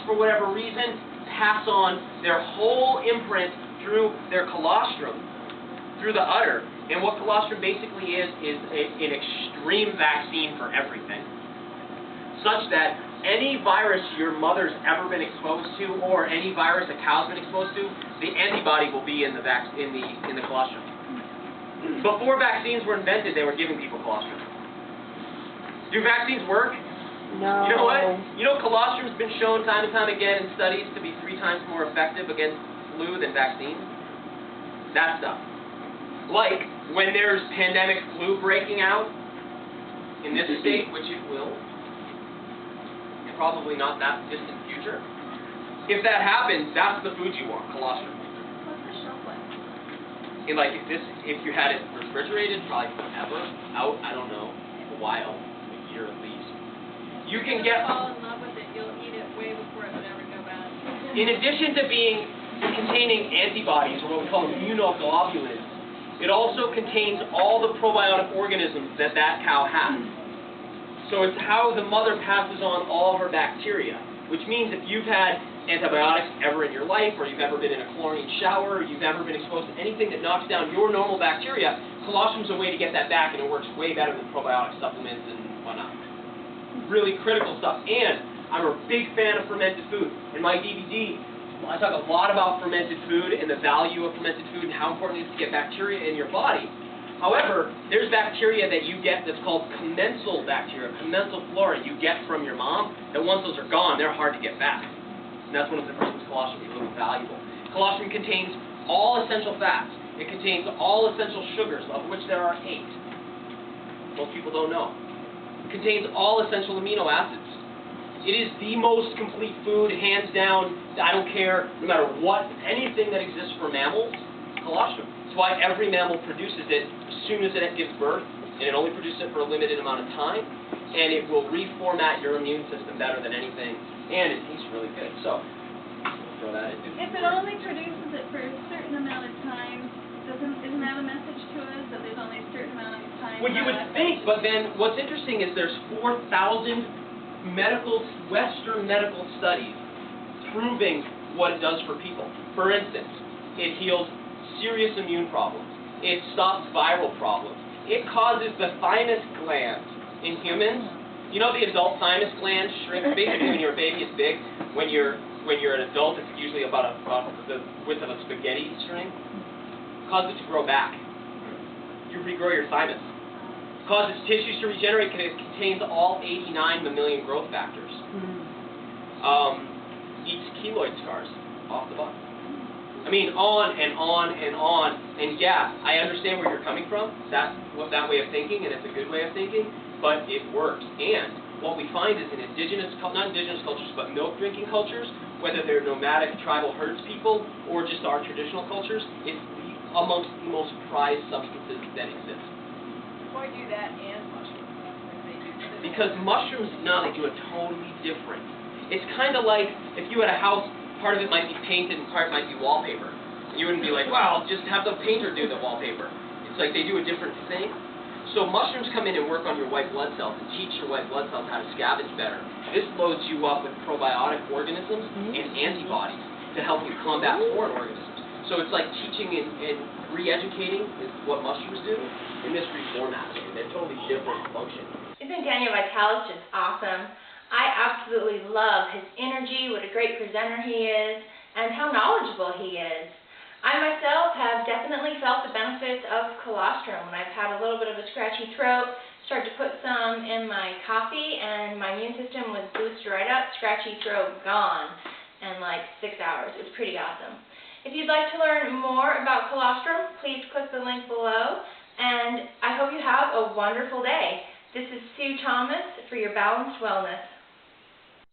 for whatever reason, pass on their whole imprint through their colostrum, through the udder. And what colostrum basically is an extreme vaccine for everything, such that any virus your mother's ever been exposed to, or any virus a cow's been exposed to, the antibody will be in the colostrum. Before vaccines were invented, they were giving people colostrum. Do vaccines work? No. You know what? You know, colostrum's been shown time and time again in studies to be 3 times more effective against flu than vaccines. That stuff. Like when there's pandemic flu breaking out in this state, which it will, and probably not that distant future. If that happens, that's the food you want, colostrum. What's the shelf life? And like if you had it refrigerated, probably forever, out, I don't know, a while, a year at least. You can get. Fall in love with it, you'll eat it way before it would ever go bad. In addition to containing antibodies, or what we call immunoglobulins, it also contains all the probiotic organisms that cow has. So it's how the mother passes on all her bacteria, which means if you've had antibiotics ever in your life, or you've ever been in a chlorine shower, or you've ever been exposed to anything that knocks down your normal bacteria, colostrum's a way to get that back, and it works way better than probiotic supplements and whatnot. Really critical stuff. And I'm a big fan of fermented food. In my DVD, I talk a lot about fermented food and the value of fermented food and how important it is to get bacteria in your body. However, there's bacteria that you get that's called commensal bacteria, commensal flora you get from your mom, that once those are gone, they're hard to get back. And that's one of the reasons colostrum is really valuable. Colostrum contains all essential fats. It contains all essential sugars, of which there are 8. Most people don't know. It contains all essential amino acids. It is the most complete food, hands down. I don't care, no matter what, anything that exists for mammals, colostrum. That's why every mammal produces it as soon as it gives birth, and it only produces it for a limited amount of time, and it will reformat your immune system better than anything, and it tastes really good. So, throw that in. If it only produces it for a certain amount of time, isn't that a message to us that there's only a certain amount of time? Well, you would think, but then what's interesting is there's 4,000 Western medical studies proving what it does for people. For instance, it heals serious immune problems. It stops viral problems. It causes the thymus gland in humans. You know the adult thymus gland shrinks. Basically, when you're a baby, it's big. When you're an adult, it's usually about the width of a spaghetti string. It causes it to grow back. You regrow your thymus. Causes tissues to regenerate because it contains all 89 mammalian growth factors. Eats keloid scars off the body. I mean, on and on and on. And yeah, I understand where you're coming from. That way of thinking, and it's a good way of thinking, but it works. And what we find is in not indigenous cultures, but milk drinking cultures, whether they're nomadic tribal herds people or just our traditional cultures, it's amongst the most prized substances that exist. Why do that and mushrooms? Because mushrooms, no, they do it totally different. It's kind of like if you had a house, part of it might be painted and part might be wallpaper. You wouldn't be like, well, just have the painter do the wallpaper. It's like they do a different thing. So mushrooms come in and work on your white blood cells and teach your white blood cells how to scavenge better. This loads you up with probiotic organisms and antibodies to help you combat foreign organisms. So it's like teaching and re-educating is what mushrooms do, and this reformats you. They're totally different function. Isn't Daniel Vitalis just awesome? I absolutely love his energy, what a great presenter he is, and how knowledgeable he is. I myself have definitely felt the benefits of colostrum when I've had a little bit of a scratchy throat, started to put some in my coffee, and my immune system was boosted right up, scratchy throat gone in like 6 hours. It was pretty awesome. If you'd like to learn more about colostrum, please click the link below, and I hope you have a wonderful day. This is Sue Thomas for your Balanced Wellness.